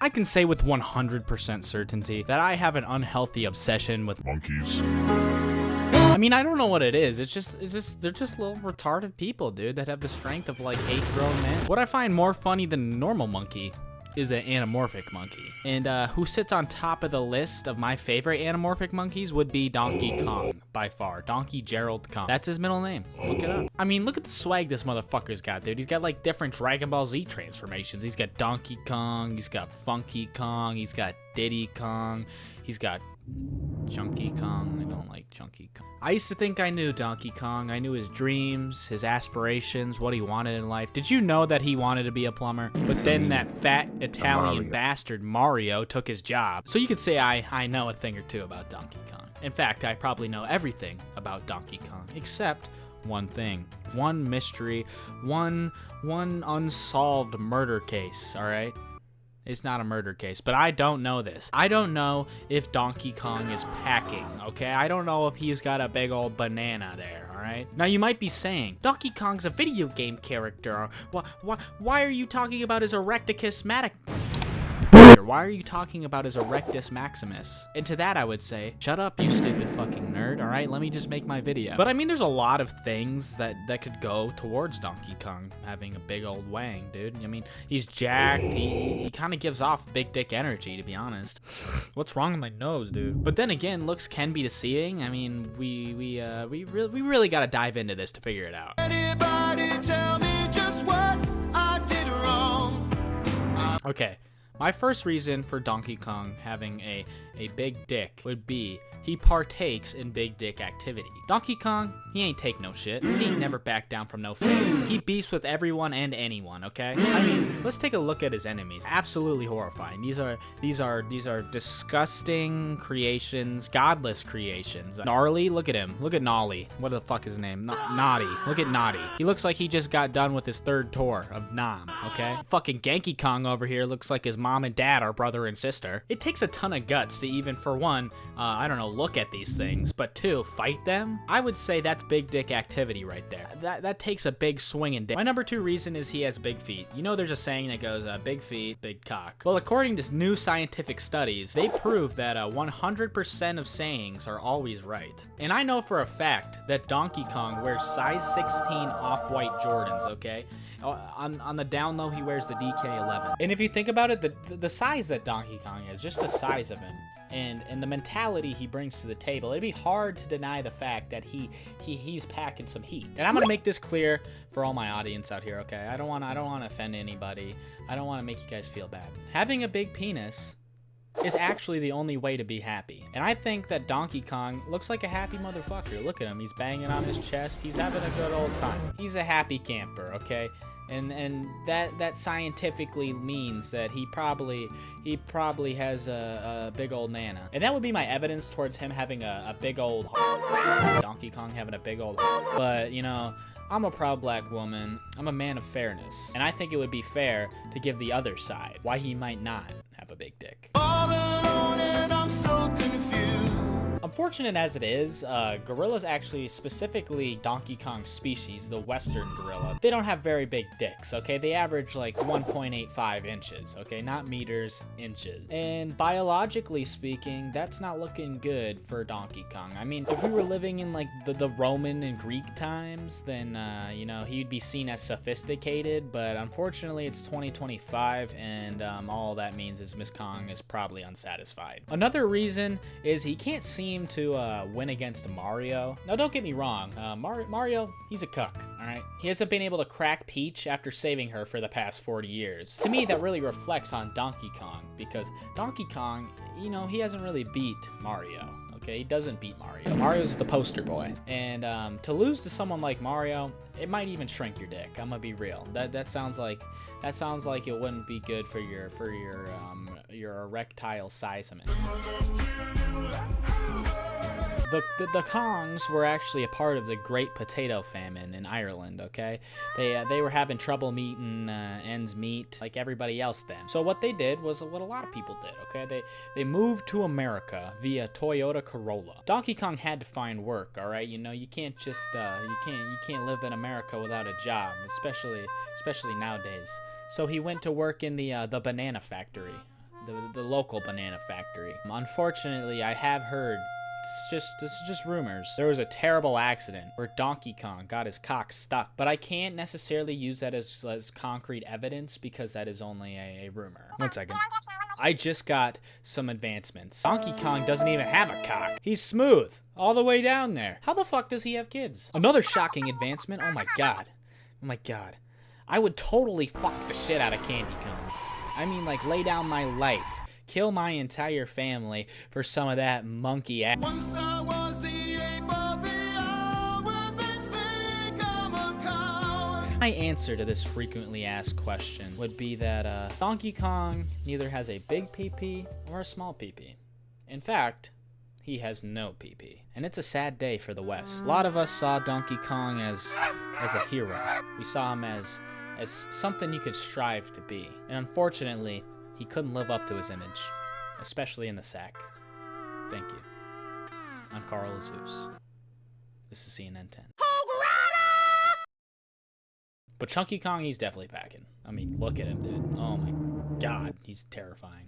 I can say with 100% certainty that I have an unhealthy obsession with monkeys. I mean, I don't know what it is. It's just, they're just little retarded people, dude, that have the strength of like 8 grown men. What I find more funny than a normal monkey is an anamorphic monkey. And who sits on top of the list of my favorite anamorphic monkeys would be Donkey Kong, by far. Donkey Gerald Kong. That's his middle name. Look it up. I mean, look at the swag this motherfucker's got, dude. He's got like different Dragon Ball Z transformations. He's got Donkey Kong, he's got Funky Kong, he's got Diddy Kong, he's got Chunky Kong. I don't like Chunky Kong. I used to think I knew Donkey Kong. I knew his dreams, his aspirations, what he wanted in life. Did you know that he wanted to be a plumber? But then that fat Italian bastard Mario took his job. So you could say I know a thing or two about Donkey Kong. In fact, I probably know everything about Donkey Kong, except one thing, one mystery, one unsolved murder case, all right? It's not a murder case, but I don't know this. I don't know if Donkey Kong is packing, okay? I don't know if he's got a big old banana there, all right? Now, you might be saying, Donkey Kong's a video game character. Why are you talking about his Erecticus Why are you talking about his Erectus Maximus? And to that, I would say, shut up, you stupid fucking nerd, all right? Let me just make my video. But I mean, there's a lot of things that could go towards Donkey Kong having a big old wang, dude. I mean, he's jacked. He kind of gives off big dick energy, to be honest. What's wrong with my nose, dude? But then again, looks can be deceiving. I mean, we really got to dive into this to figure it out. Anybody tell me just what I did wrong? Okay. My first reason for Donkey Kong having a big dick would be he partakes in big dick activity. Donkey Kong, he ain't take no shit. He ain't never back down from no fame. He beefs with everyone and anyone, okay? I mean, let's take a look at his enemies. Absolutely horrifying. These are disgusting creations, godless creations. Gnarly, look at him. Look at Nolly. What the fuck is his name? Naughty. Look at Naughty. He looks like he just got done with his 3rd tour of Nam, okay? Fucking Genki Kong over here looks like his mom and dad are brother and sister. It takes a ton of guts to even, for one, I don't know, look at these things, but 2, fight them. I would say that's big dick activity right there. That takes a big swinging dick. My number 2 reason is he has big feet. You know, there's a saying that goes, big feet, big cock. Well, according to new scientific studies, they prove that 100% of sayings are always right. And I know for a fact that Donkey Kong wears size 16 off-white Jordans, okay? On the down low, he wears the DK11. And if you think about it, the size that Donkey Kong is, just the size of him, and the mentality he brings to the table, it'd be hard to deny the fact that he's packing some heat. And I'm gonna make this clear for all my audience out here, okay? I don't want to offend anybody. I don't want to make you guys feel bad. Having a big penis is actually the only way to be happy. And I think that Donkey Kong looks like a happy motherfucker. Look at him. He's banging on his chest. He's having a good old time. He's a happy camper, okay? And that scientifically means that he probably has a big old nana. And that would be my evidence towards him having a big old Donkey Kong having a big old. But, you know, I'm a proud black woman. I'm a man of fairness. And I think it would be fair to give the other side why he might not have a big dick. All alone and I'm so confused. Unfortunate as it is, gorillas actually, specifically Donkey Kong's species, the western gorilla, they don't have very big dicks, okay? They average like 1.85 inches, okay? Not meters, inches. And biologically speaking, that's not looking good for Donkey Kong. I mean, if we were living in like the Roman and Greek times, then, you know, he'd be seen as sophisticated, but unfortunately it's 2025, and all that means is Miss Kong is probably unsatisfied. Another reason is he can't seem to win against Mario. Now, don't get me wrong, Mario, he's a cuck, all right? He hasn't been able to crack Peach after saving her for the past 40 years. To me, that really reflects on Donkey Kong, because Donkey Kong, you know, he hasn't really beat Mario. Okay, he doesn't beat Mario. Mario's the poster boy. And to lose to someone like Mario, it might even shrink your dick. I'm gonna be real. That sounds like it wouldn't be good for your erectile sizement. The Kongs were actually a part of the Great Potato Famine in Ireland, okay? They were having trouble meeting ends meet like everybody else then. So what they did was what a lot of people did, okay? They moved to America via Toyota Corolla. Donkey Kong had to find work, all right? You know, you can't just you can't live in America without a job, especially nowadays. So he went to work in the banana factory. the local banana factory. Unfortunately, I have heard, this is just rumors. There was a terrible accident where Donkey Kong got his cock stuck, but I can't necessarily use that as concrete evidence because that is only a rumor. 1 second. I just got some advancements. Donkey Kong doesn't even have a cock. He's smooth all the way down there. How the fuck does he have kids? Another shocking advancement. Oh my god. Oh my god. I would totally fuck the shit out of Candy Kong. I mean, like, lay down my life. Kill my entire family for some of that monkey ass. Once I was the ape of the hour, they think I'm a coward. My answer to this frequently asked question would be that Donkey Kong neither has a big PP or a small PP. In fact, he has no PP. And it's a sad day for the West. A lot of us saw Donkey Kong as a hero. We saw him as something you could strive to be. And unfortunately, he couldn't live up to his image, especially in the sack. Thank you. I'm Carl Azus. This is CNN 10. But Chunky Kong, he's definitely packing. I mean, look at him, dude. Oh my god, he's terrifying.